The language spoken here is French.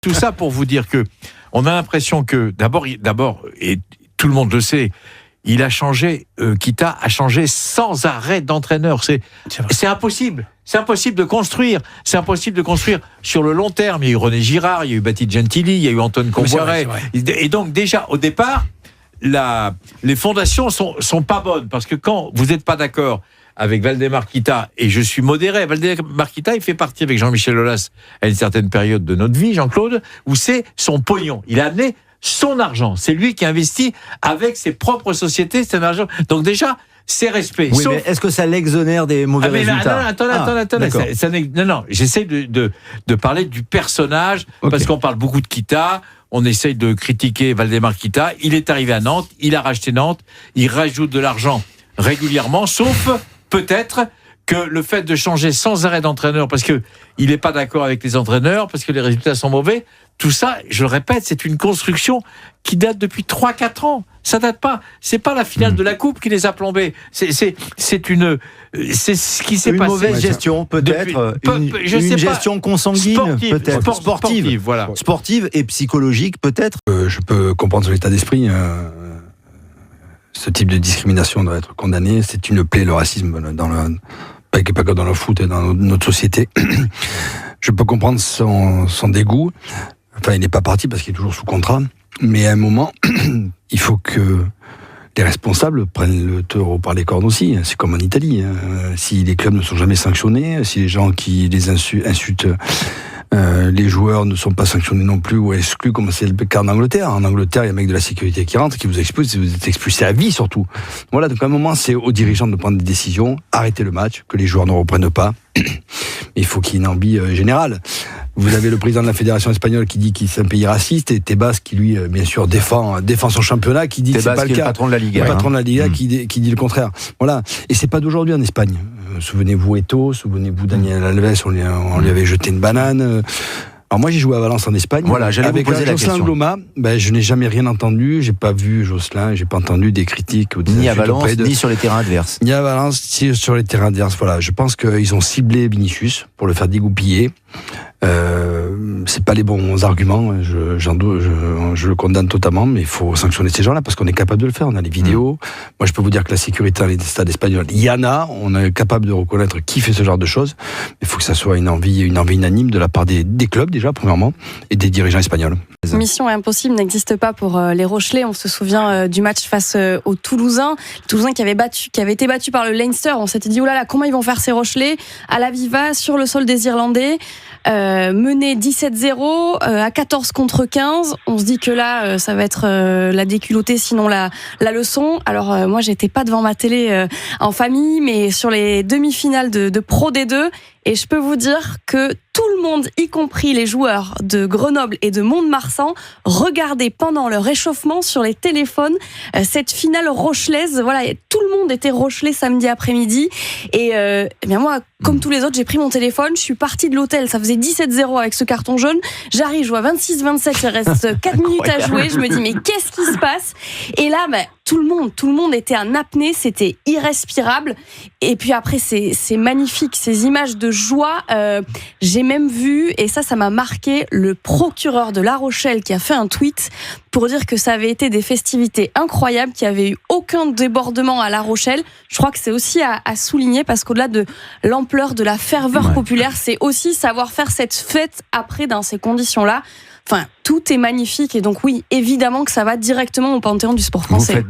Tout ça pour vous dire que on a l'impression que d'abord et tout le monde le sait, il a changé. Kita a changé sans arrêt d'entraîneur. C'est impossible. C'est impossible de construire. C'est impossible de construire sur le long terme. Il y a eu René Girard, il y a eu Baptiste Gentili, il y a eu Antoine Comboiré. Et donc déjà au départ, les fondations sont pas bonnes parce que quand vous n'êtes pas d'accord avec Valdemar Kita, et je suis modéré. Valdemar Kita, il fait partie avec Jean-Michel Aulas à une certaine période de notre vie, Jean-Claude, où c'est son pognon. Il a amené son argent. C'est lui qui investit avec ses propres sociétés, c'est un argent. Donc déjà, c'est respect. Oui, mais est-ce que ça l'exonère des mauvais résultats? Attendez. Non, j'essaie de parler du personnage, parce qu'on parle beaucoup de Kita. On essaye de critiquer Valdemar Kita. Il est arrivé à Nantes, il a racheté Nantes, il rajoute de l'argent régulièrement, sauf peut-être que le fait de changer sans arrêt d'entraîneur, parce qu'il n'est pas d'accord avec les entraîneurs, parce que les résultats sont mauvais, tout ça, je le répète, c'est une construction qui date depuis 3-4 ans. Ça date pas. C'est pas la finale de la Coupe qui les a plombés. C'est ce qui s'est passé. Une mauvaise gestion, peut-être. Une gestion consanguine, peut-être. Sportive, voilà. Sportive et psychologique, peut-être. Je peux comprendre son état d'esprit. Ce type de discrimination doit être condamné. C'est une plaie, le racisme, pas que dans le foot et dans notre société. Je peux comprendre son dégoût. Enfin, il n'est pas parti parce qu'il est toujours sous contrat. Mais à un moment, il faut que les responsables prennent le taureau par les cornes aussi. C'est comme en Italie. Si les clubs ne sont jamais sanctionnés, si les gens qui les insultent les joueurs ne sont pas sanctionnés non plus ou exclus, comme c'est le cas en Angleterre. En Angleterre, il y a un mec de la sécurité qui rentre, qui vous expulse, vous êtes expulsé à vie surtout. Voilà, donc à un moment, c'est aux dirigeants de prendre des décisions, arrêter le match, que les joueurs ne reprennent pas. Il faut qu'il y ait une ambi générale. Vous avez le président de la fédération espagnole qui dit que c'est un pays raciste, et Tebas qui, lui, bien sûr, défend son championnat, qui dit que c'est pas le cas. Le patron de la Liga. Le patron de la Liga qui dit le contraire. Voilà. Et c'est pas d'aujourd'hui en Espagne. Souvenez-vous Eto'o, souvenez-vous Daniel Alves, on lui avait jeté une banane. Alors moi j'ai joué à Valence en Espagne. Voilà, j'allais vous poser la question. Jocelyn Gloma, je n'ai jamais rien entendu, j'ai pas vu Jocelyn, j'ai pas entendu des critiques ou des ni à Valence, ni sur les terrains adverses. Ni à Valence, ni sur les terrains adverses. Voilà, je pense qu'ils ont ciblé Vinicius pour le faire dégoupiller. C'est pas les bons arguments, je le condamne totalement, mais il faut sanctionner ces gens-là parce qu'on est capable de le faire. On a les vidéos. Moi, je peux vous dire que la sécurité dans les stades espagnols, il y en a. On est capable de reconnaître qui fait ce genre de choses. Il faut que ça soit une envie unanime de la part des clubs déjà, premièrement, et des dirigeants espagnols. Mission impossible n'existe pas pour les Rochelais. On se souvient du match face aux Toulousains. Les Toulousains qui avaient été battus par le Leinster. On s'était dit, oh là là, comment ils vont faire ces Rochelais à la Viva, sur le sol des Irlandais, menés 17-0 à 14 contre 15. On se dit que là, ça va être la déculottée, sinon la leçon. Alors moi, j'étais pas devant ma télé en famille, mais sur les demi-finales de Pro D2. Et je peux vous dire que tout le monde, y compris les joueurs de Grenoble et de Mont-de-Marsan, regardaient pendant leur échauffement sur les téléphones cette finale rochelaise. Voilà, tout le monde était rochelais samedi après-midi. Et bien moi, comme tous les autres, j'ai pris mon téléphone, je suis partie de l'hôtel, ça faisait 17-0 avec ce carton jaune. J'arrive, je vois 26-27, il reste 4 minutes à jouer. Je me dis, mais qu'est-ce qui se passe? Et là, tout le monde était en apnée, c'était irrespirable. Et puis après, c'est magnifique, ces images de joie. J'ai même vu, et ça m'a marqué, le procureur de La Rochelle qui a fait un tweet pour dire que ça avait été des festivités incroyables, qu'il n'y avait eu aucun débordement à La Rochelle. Je crois que c'est aussi à souligner, parce qu'au-delà de l'ampleur de la ferveur populaire, c'est aussi savoir faire cette fête après dans ces conditions-là. Enfin, tout est magnifique, et donc oui, évidemment que ça va directement au panthéon du sport français.